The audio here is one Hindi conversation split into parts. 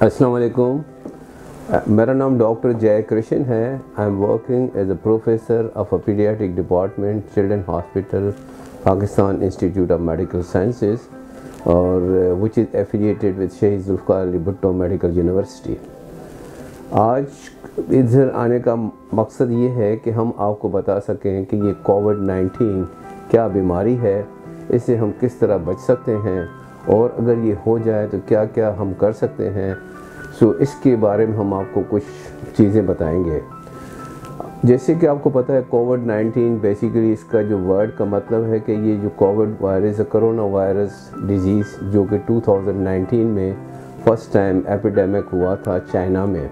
अस्सलाम वालेकुम। मेरा नाम डॉक्टर जय कृष्ण है। I am working as a professor of a paediatric department children hospital Pakistan institute of medical sciences और which is affiliated with Shaheed Zulfikar Ali Bhutto medical university. आज इधर आने का मकसद ये है कि हम आपको बता सकें कि ये कोविड-19 क्या बीमारी है, इससे हम किस तरह बच सकते हैं और अगर ये हो जाए तो क्या क्या हम कर सकते हैं। इसके बारे में हम आपको कुछ चीज़ें बताएंगे। जैसे कि आपको पता है कोविड-19 बेसिकली इसका जो वर्ड का मतलब है कि ये जो Covid virus corona virus disease जो कि 2019 में फर्स्ट टाइम एपिडेमिक हुआ था चाइना में,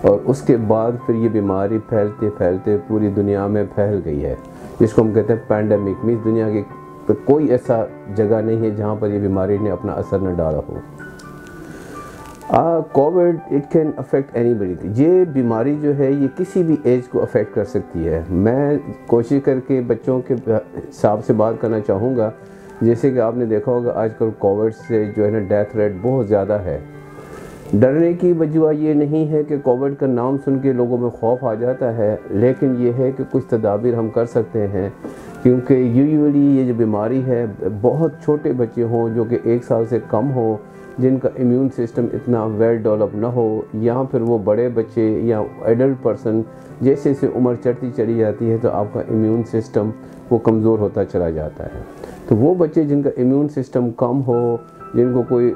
और उसके बाद फिर ये बीमारी फैलते फैलते पूरी दुनिया में फैल गई है, जिसको हम कहते हैं पैंडेमिक। मीन्स दुनिया की तो कोई ऐसा जगह नहीं है जहाँ पर ये बीमारी ने अपना असर न डाला हो। Covid it can affect anybody. ये बीमारी जो है ये किसी भी एज को अफेक्ट कर सकती है। मैं कोशिश करके बच्चों के हिसाब से बात करना चाहूँगा। जैसे कि आपने देखा होगा आजकल कोविड से जो है ना डेथ रेट बहुत ज़्यादा है। डरने की वजह ये नहीं है कि कोविड का नाम सुन के लोगों में खौफ आ जाता है, लेकिन ये है कि कुछ तदाबीर हम कर सकते हैं, क्योंकि यूजुअली ये जो बीमारी है बहुत छोटे बच्चे हों जो कि 1 साल से कम हो, जिनका इम्यून सिस्टम इतना वेल डेवलप ना हो, या फिर वो बड़े बच्चे या एडल्ट पर्सन जैसे जैसे उम्र चढ़ती चली जाती है तो आपका इम्यून सिस्टम वो कमज़ोर होता चला जाता है। तो वो बच्चे जिनका इम्यून सिस्टम कम हो, जिनको कोई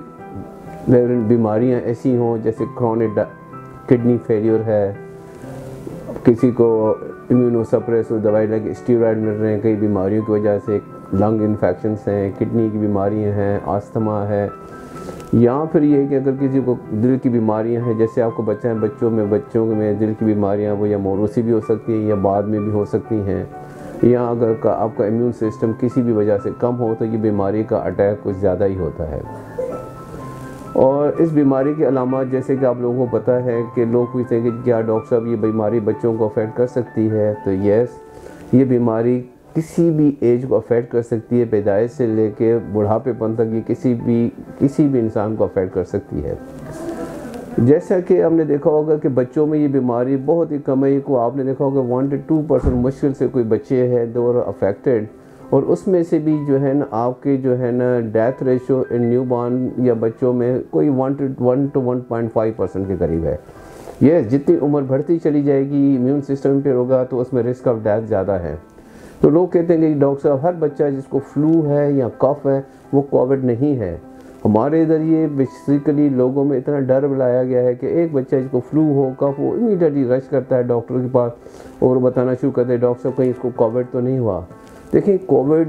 बीमारियां ऐसी हों जैसे क्रोनिक किडनी फेलियर है, किसी को इम्यूनोसप्रेसिव दवाई लगे स्टीरॉयड मिल रहे हैं कई बीमारियों की वजह से, लंग इन्फेक्शंस हैं, किडनी की बीमारियां हैं, अस्थमा है, या फिर ये कि अगर किसी को दिल की बीमारियां हैं, जैसे आपको बच्चों में दिल की बीमारियां वो या मौरूसी भी हो सकती हैं या बाद में भी हो सकती हैं, या अगर आपका इम्यून सिस्टम किसी भी वजह से कम हो तो ये बीमारी का अटैक कुछ ज़्यादा ही होता है। और इस बीमारी के अलामात जैसे कि आप लोगों को पता है कि लोग पूछते हैं कि क्या डॉक्टर साहब ये बीमारी बच्चों को अफेक्ट कर सकती है, तो यस, ये बीमारी किसी भी एज को अफेक्ट कर सकती है। पैदाइश से लेके बुढ़ापेपन तक ये किसी भी इंसान को अफेक्ट कर सकती है। जैसा कि हमने देखा होगा कि बच्चों में ये बीमारी बहुत ही कम है। को आपने देखा होगा 1 से 2% मुश्किल से कोई बच्चे हैं दो अफेक्टेड, और उसमें से भी जो है ना आपके जो है ना डेथ रेशो इन न्यूबॉर्न या बच्चों में कोई 1 to 1.5% के करीब है। ये जितनी उम्र बढ़ती चली जाएगी इम्यून सिस्टम पे होगा तो उसमें रिस्क ऑफ डेथ ज़्यादा है। तो लोग कहते हैं कि डॉक्टर साहब हर बच्चा जिसको फ्लू है या कफ है वो कोविड नहीं है। हमारे इधर ये बेसिकली लोगों में इतना डर लाया गया है कि एक बच्चा जिसको फ्लू हो कफ हो इमीडिएटली रश करता है डॉक्टर के पास और बताना शुरू करते हैं डॉक्टर साहब कहीं इसको कोविड तो नहीं हुआ। देखिए कोविड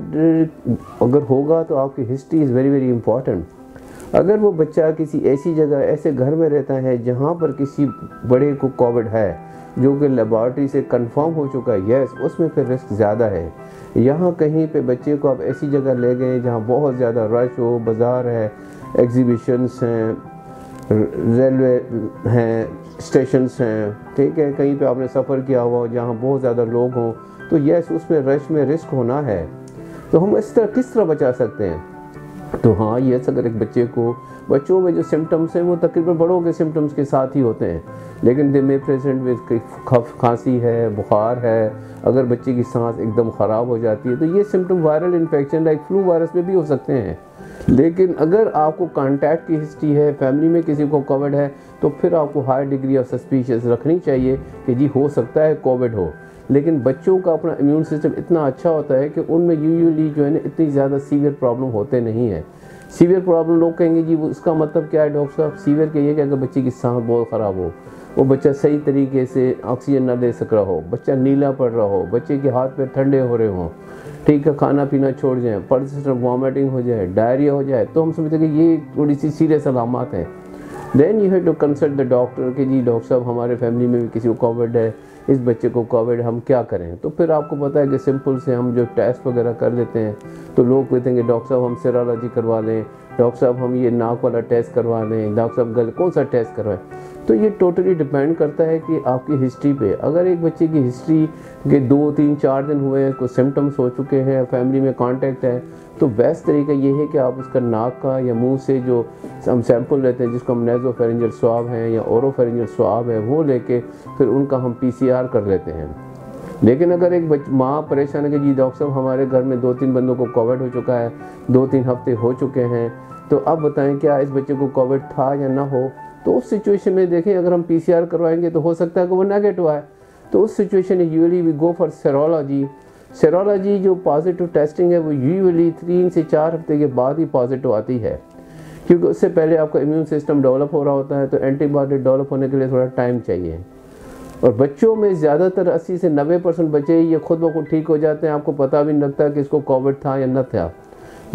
अगर होगा तो आपकी history is very very important. अगर वो बच्चा किसी ऐसी जगह ऐसे घर में रहता है जहाँ पर किसी बड़े को कोविड है जो कि लेबॉरेटरी से कंफर्म हो चुका है, यस, उसमें फिर रिस्क ज़्यादा है। यहाँ कहीं पे बच्चे को आप ऐसी जगह ले गए जहाँ बहुत ज़्यादा रश हो, बाज़ार है, एग्जीबिशंस हैं, रेलवे हैं, स्टेशंस हैं, ठीक है, कहीं पे आपने सफ़र किया हुआ जहाँ बहुत ज़्यादा लोग हों, तो यस उसमें रश में रिस्क होना है। तो हम इस तरह किस तरह बचा सकते हैं? तो हाँ, यस, अगर एक बच्चों में जो सिम्टम्स हैं वो तकरीबन बड़ों के सिम्टम्स के साथ ही होते हैं, लेकिन दे में प्रेजेंट विद खांसी है, बुखार है, अगर बच्चे की सांस एकदम ख़राब हो जाती है तो ये symptom viral infection like flu virus में भी हो सकते हैं। लेकिन अगर आपको कांटेक्ट की हिस्ट्री है, फैमिली में किसी को कोविड है, तो फिर आपको हाई डिग्री ऑफ सस्पिशियस रखनी चाहिए कि जी हो सकता है कोविड हो। लेकिन बच्चों का अपना इम्यून सिस्टम इतना अच्छा होता है कि उनमें यूजुअली जो है ना इतनी ज़्यादा सीवियर प्रॉब्लम होते नहीं हैं। सीवियर प्रॉब्लम लोग कहेंगे जी वो उसका मतलब क्या है डॉक्टर साहब? सीवियर कहिए कि अगर बच्चे की सांस बहुत ख़राब हो, वो बच्चा सही तरीके से ऑक्सीजन ना ले सक रहा हो, बच्चा नीला पड़ रहा हो, बच्चे के हाथ पैर ठंडे हो रहे हों, ठीक है, खाना पीना छोड़ जाए, परसिस्टेंट वॉमिटिंग हो जाए, डायरिया हो जाए, तो हम समझते हैं कि ये थोड़ी सी सीरियस अलामात हैं। Then you have to consult the doctor कि जी डॉक्टर साहब हमारे फैमिली में भी किसी को कोविड है, इस बच्चे को कोविड, हम क्या करें? तो फिर आपको पता है कि सिंपल से हम जो टेस्ट वगैरह कर लेते हैं, तो लोग कहते हैं कि डॉक्टर साहब हम सीरोलॉजी करवा लें, डॉक्टर साहब हम ये नाक वाला टेस्ट करवा लें, डॉक्टर साहब कौन सा टेस्ट करवाएं? तो ये टोटली डिपेंड करता है कि आपकी हिस्ट्री पे। अगर एक बच्चे की हिस्ट्री के 2, 3, 4 दिन हुए हैं, कुछ सिम्टम्स हो चुके हैं, फैमिली में कांटेक्ट है, तो बेस्ट तरीका ये है कि आप उसका नाक का या मुंह से जो हम सैंपल लेते हैं, जिसको हम नेज़ोफेरेंजियल स्वाब हैं या ओरोफेरेंजियल स्वाब है, वो लेके फिर उनका हम PCR कर लेते हैं। लेकिन अगर एक माँ परेशान है कि जी डॉक्टर साहब हमारे घर में 2-3 बंदों को कोविड हो चुका है, 2-3 हफ्ते हो चुके हैं, तो अब बताएं क्या इस बच्चे को कोविड था या ना हो। तो उस सिचुएशन में देखें, अगर हम PCR करवाएंगे तो हो सकता है कि वो नेगेटिव आए। तो उस सिचुएशन में usually we go for serology. Serology जो पॉजिटिव टेस्टिंग है वो यूजुअली 3 से 4 हफ्ते के बाद ही पॉजिटिव आती है, क्योंकि उससे पहले आपका इम्यून सिस्टम डेवलप हो रहा होता है, तो एंटीबॉडी डेवलप होने के लिए थोड़ा टाइम चाहिए। और बच्चों में ज़्यादातर 80 से 90% बच्चे ये खुद ब खुद ठीक हो जाते हैं, आपको पता भी नहीं लगता कि इसको कोविड था या न था।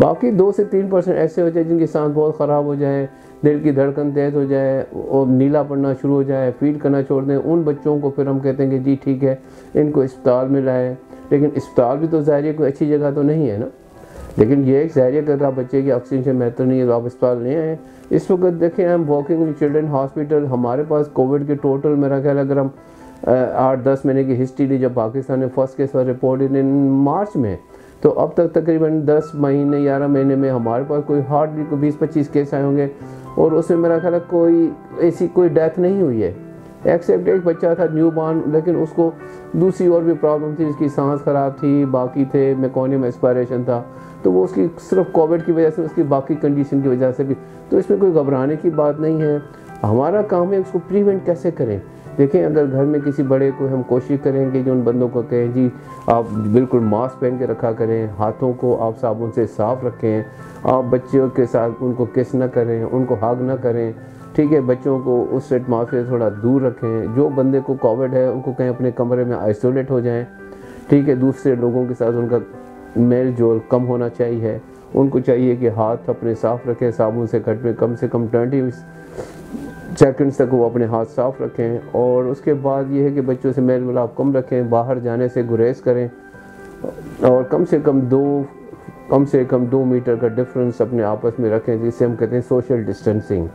बाकी 2 से 3% ऐसे हो जाए जिनकी सांस बहुत ख़राब हो जाए, दिल की धड़कन तेज़ हो जाए और नीला पड़ना शुरू हो जाए, फील करना छोड़ दें, उन बच्चों को फिर हम कहते हैं कि जी ठीक है, इनको अस्पताल में लाएँ। लेकिन अस्पताल भी तो ज़ाहिर कोई अच्छी जगह तो नहीं है ना। लेकिन ये एक ज़ाहिर अगर आप बच्चे की ऑक्सीजन बेहतर नहीं है तो आप अस्पताल नहीं आए। इस वक्त देखें, आई am working in children hospital. हमारे पास कोविड के टोटल मेरा ख्याल अगर हम 8-10 महीने की हिस्ट्री ली, जब पाकिस्तान में फर्स्ट केस रिपोर्टेड इन मार्च में, तो अब तक तकरीबन 10 महीने 11 महीने में हमारे पास कोई हार्डली कोई 20-25 केस आए होंगे, और उसमें मेरा ख्याल है कोई ऐसी कोई डेथ नहीं हुई है, एक्सेप्ट एक बच्चा था न्यू बॉर्न, लेकिन उसको दूसरी और भी प्रॉब्लम थी, उसकी सांस ख़राब थी, बाकी थे मेकोनियम एस्पायरेशन था, तो वो उसकी सिर्फ कोविड की वजह से, उसकी बाकी कंडीशन की वजह से भी। तो इसमें कोई घबराने की बात नहीं है। हमारा काम है उसको प्रिवेंट कैसे करें। देखें, अगर घर में किसी बड़े को हम कोशिश करेंगे कि उन बंदों को कहें जी आप बिल्कुल मास्क पहन के रखा करें, हाथों को आप साबुन से साफ़ रखें, आप बच्चों के साथ उनको किस ना करें, उनको हग ना करें, ठीक है, बच्चों को उस एटमॉस्फेयर से थोड़ा दूर रखें। जो बंदे को कोविड है उनको कहीं अपने कमरे में आइसोलेट हो जाएं, ठीक है, दूसरे लोगों के साथ उनका मेल जोल कम होना चाहिए। उनको चाहिए कि हाथ अपने साफ़ रखें, साबुन से कम से कम 20 सेकंड्स तक वो अपने हाथ साफ़ रखें। और उसके बाद ये है कि बच्चों से मेल मिलाप कम रखें, बाहर जाने से गुरेज करें, और कम से कम 2 मीटर का डिफरेंस अपने आपस में रखें, जिसे हम कहते हैं सोशल डिस्टेंसिंग।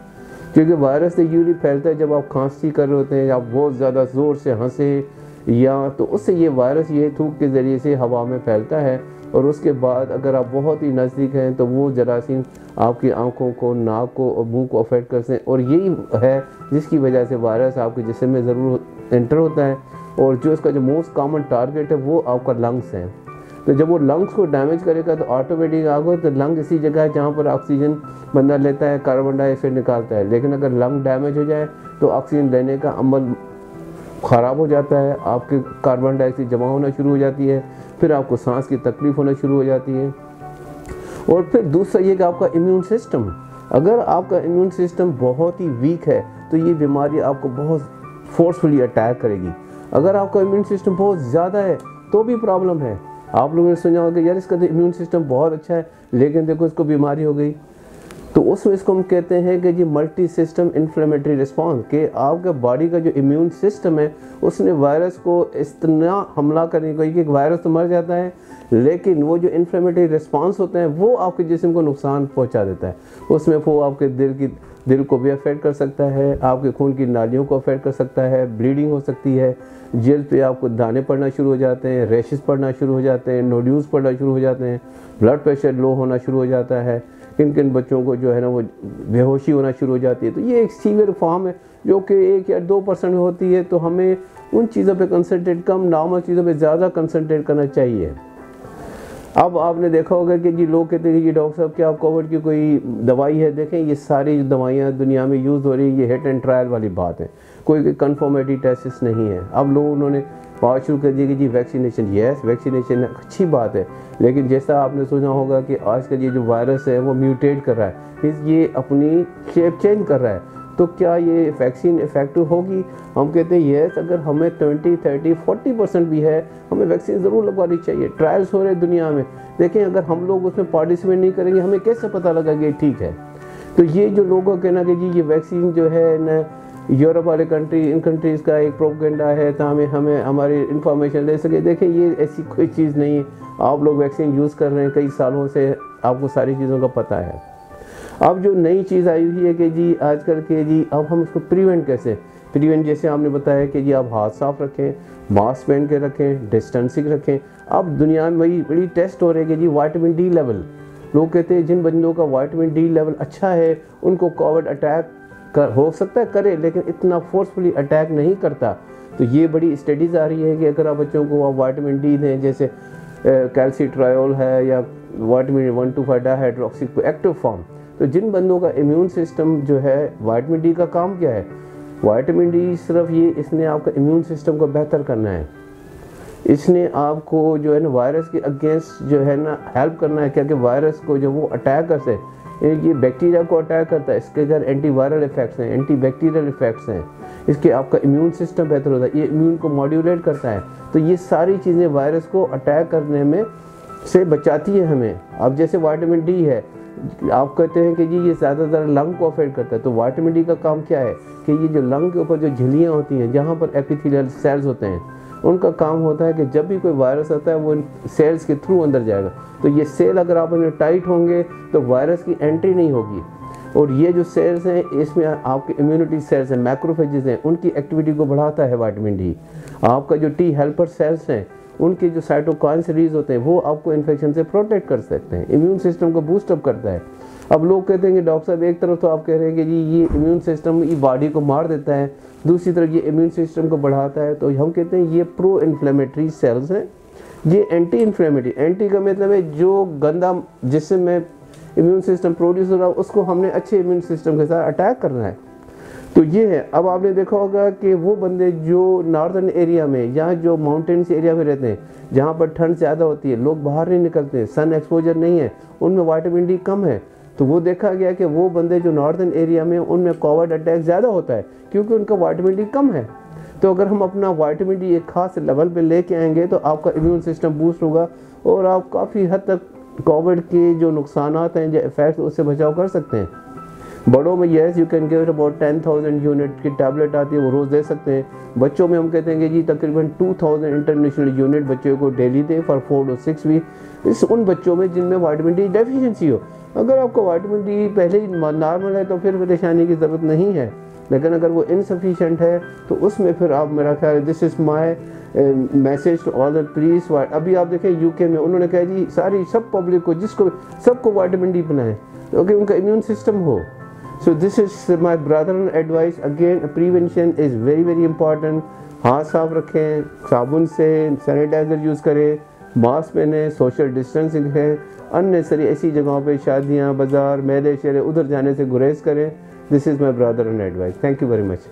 क्योंकि वायरस तो यूजली फैलता है जब आप खांसी कर रहे होते हैं या आप बहुत ज़्यादा ज़ोर से हंसे, या तो उससे ये वायरस ये थूक के ज़रिए से हवा में फैलता है। और उसके बाद अगर आप बहुत ही नज़दीक हैं तो वो जरासीम आपकी आंखों को, नाक को और मुंह को अफेक्ट करते हैं, और यही है जिसकी वजह से वायरस आपके जिस्म में ज़रूर एंटर होता है। और जो इसका जो मोस्ट कॉमन टारगेट है वो आपका लंग्स है। तो जब वो लंग्स को डैमेज करेगा तो ऑटोमेटिक आगे तो लंग इसी जगह है जहाँ पर ऑक्सीजन बंदा लेता है, कार्बन डाइऑक्साइड निकालता है। लेकिन अगर लंग डैमेज हो जाए तो ऑक्सीजन लेने का अमल ख़राब हो जाता है, आपके कार्बन डाइऑक्साइड जमा होना शुरू हो जाती है, फिर आपको सांस की तकलीफ़ होना शुरू हो जाती है। और फिर दूसरा ये कि आपका इम्यून सिस्टम, अगर आपका इम्यून सिस्टम बहुत ही वीक है तो ये बीमारी आपको बहुत फोर्सफुली अटैक करेगी। अगर आपका इम्यून सिस्टम बहुत ज़्यादा है तो भी प्रॉब्लम है। आप लोगों ने सुना होगा यार इसका तो इम्यून सिस्टम बहुत अच्छा है लेकिन देखो इसको बीमारी हो गई, तो उसमें इसको हम कहते हैं कि ये मल्टी सिस्टम इन्फ्लेमेटरी रिस्पॉन्स, कि आपके बॉडी का जो इम्यून सिस्टम है उसने वायरस को इतना हमला करने को, कि वायरस तो मर जाता है लेकिन वो जो इन्फ्लेमेटरी रिस्पॉन्स होते हैं वो आपके जिस्म को नुकसान पहुंचा देता है। उसमें वो आपके दिल को भी अफेक्ट कर सकता है, आपके खून की नालियों को अफेक्ट कर सकता है, ब्लीडिंग हो सकती है, जल्द पे आपको दाने पड़ना शुरू हो जाते हैं, रैशेस पड़ना शुरू हो जाते हैं, नोड्यूल्स पड़ना शुरू हो जाते हैं, ब्लड प्रेशर लो होना शुरू हो जाता है, किन बच्चों को जो है ना वो बेहोशी होना शुरू हो जाती है। तो ये एक सीवियर फॉर्म है जो कि 1 या 2% में होती है। तो हमें उन चीज़ों पे कंसंट्रेट कम, नॉर्मल चीज़ों पे ज़्यादा कंसंट्रेट करना चाहिए। अब आपने देखा होगा कि जी लोग कहते हैं कि डॉक्टर साहब क्या कोविड की कोई दवाई है। देखें ये सारी दवाइयाँ दुनिया में यूज़ हो रही है, ये हिट एंड ट्रायल वाली बात है, कोई कन्फर्मेटरी टेस्ट नहीं है। अब लोग उन्होंने बात शुरू कर दी कि जी वैक्सीनेशन, यस वैक्सीनेशन अच्छी बात है, लेकिन जैसा आपने सुना होगा कि आजकल ये जो वायरस है वो म्यूटेट कर रहा है, ये अपनी शेप चेंज कर रहा है। तो क्या ये वैक्सीन इफेक्टिव होगी? हम कहते हैं यस, अगर हमें 20, 30, 40% भी है हमें वैक्सीन ज़रूर लगवानी चाहिए। ट्रायल्स हो रहे हैं दुनिया में, देखें अगर हम लोग उसमें पार्टिसिपेट नहीं करेंगे हमें कैसे पता लगा कि ठीक है। तो ये जो लोगों का कहना कि जी ये वैक्सीन जो है न यूरोप वाले इन कंट्रीज़ का एक प्रोपेगेंडा है ताकि हमें हमारी इंफॉर्मेशन ले सके, देखें ये ऐसी कोई चीज़ नहीं है। आप लोग वैक्सीन यूज़ कर रहे हैं कई सालों से, आपको सारी चीज़ों का पता है। अब जो नई चीज़ आई हुई है कि जी आजकल के जी अब हम उसको प्रिवेंट कैसे, प्रिवेंट जैसे आपने बताया कि जी आप हाथ साफ रखें, मास्क पहन के रखें, डिस्टेंसिंग रखें। अब दुनिया में वही बड़ी टेस्ट हो रहे हैं कि जी विटामिन डी लेवल, लोग कहते हैं जिन बंदों का विटामिन डी लेवल अच्छा है उनको कोविड अटैक हो सकता है करे, लेकिन इतना फोर्सफुली अटैक नहीं करता। तो ये बड़ी स्टडीज़ आ रही है कि अगर आप बच्चों को आप विटामिन डी दें, जैसे कैल्सीट्रायोल है या विटामिन 1,2,5 डाइहाइड्रोक्सी एक्टिव फॉर्म, तो जिन बंदों का इम्यून सिस्टम जो है, विटामिन डी का काम क्या है, विटामिन डी सिर्फ ये इसने आपका इम्यून सिस्टम को बेहतर करना है, इसने आपको जो है ना वायरस के अगेंस्ट जो है ना हेल्प करना है, क्या कि वायरस को जो वो अटैक करते हैं, ये बैक्टीरिया को अटैक करता है, इसके अंदर एंटी वायरल इफेक्ट्स हैं, एंटी बैक्टीरियल इफेक्ट्स हैं, इसके आपका इम्यून सिस्टम बेहतर होता है, ये इम्यून को मॉड्यूलेट करता है। तो ये सारी चीज़ें वायरस को अटैक करने में से बचाती है हमें। अब जैसे विटामिन डी है, आप कहते हैं कि जी ये ज़्यादातर लंग को अफेक्ट करता है, तो विटामिन डी का काम क्या है कि ये जो लंग के ऊपर जो झिल्लियाँ होती हैं, जहाँ पर एपिथेलियल सेल्स होते हैं, उनका काम होता है कि जब भी कोई वायरस आता है वो इन सेल्स के थ्रू अंदर जाएगा। तो ये सेल अगर आप इन्हें टाइट होंगे तो वायरस की एंट्री नहीं होगी। और ये जो सेल्स हैं इसमें आपके इम्यूनिटी सेल्स हैं, मैक्रोफेजेस हैं, उनकी एक्टिविटी को बढ़ाता है विटामिन डी। आपका जो टी हेल्पर सेल्स हैं उनके जो साइटोकाइन्स रिलीज होते हैं वो आपको इन्फेक्शन से प्रोटेक्ट कर सकते हैं, इम्यून सिस्टम को बूस्टअप करता है। अब लोग कहते हैं कि डॉक्टर साहब एक तरफ तो आप कह रहे हैं कि जी ये इम्यून सिस्टम ये बॉडी को मार देता है, दूसरी तरफ ये इम्यून सिस्टम को बढ़ाता है, तो हम कहते हैं ये प्रो इन्फ्लेमेटरी सेल्स हैं, ये एंटी इन्फ्लेमेटरी, एंटी का मतलब है जो गंदा जिससे में इम्यून सिस्टम प्रोड्यूस हो रहा है उसको हमने अच्छे इम्यून सिस्टम के साथ अटैक करना है। तो ये है। अब आपने देखा होगा कि वो बंदे जो नॉर्दर्न एरिया में या जो माउंटेन्स एरिया में रहते हैं, जहाँ पर ठंड ज़्यादा होती है, लोग बाहर नहीं निकलते, सन एक्सपोजर नहीं है, उनमें विटामिन डी कम है, तो वो देखा गया कि वो बंदे जो नॉर्दर्न एरिया में उनमें कोविड अटैक ज़्यादा होता है क्योंकि उनका विटामिन डी कम है। तो अगर हम अपना विटामिन डी एक खास लेवल पे लेके आएंगे तो आपका इम्यून सिस्टम बूस्ट होगा और आप काफ़ी हद तक कोविड के जो नुकसानात हैं, जो इफेक्ट, उससे बचाव कर सकते हैं। बड़ों में yes you can give about 10,000 unit की टैबलेट आती है, वो रोज़ दे सकते हैं। बच्चों में हम कहते हैं कि जी तकरीबन 2,000 इंटरनेशनल यूनिट बच्चों को डेली दें फॉर 4 to 6 वीक। इस उन बच्चों में जिनमें विटामिन डी डेफिशिएंसी हो। अगर आपका विटामिन डी पहले ही नॉर्मल है तो फिर परेशानी की ज़रूरत नहीं है, लेकिन अगर वो इनसफिशेंट है तो उसमें फिर आप, मेरा ख्याल, this is my message to all the please. अभी आप देखें यूके में उन्होंने कहा जी सारी सब पब्लिक को, जिसको सबको विटामिन डी पिलाएं क्योंकि उनका इम्यून सिस्टम हो। So this is my brother advice. Again, prevention is very important. हाथ साफ रखें, साबुन से, सैनिटाइजर यूज़ करें, मास्क पहने, सोशल डिस्टेंसिंग है, अननेसरी ऐसी जगहों पे शादियाँ, बाज़ार, मेले शेरे उधर जाने से गुरेज करें। This is my brother and advice. Thank you very much.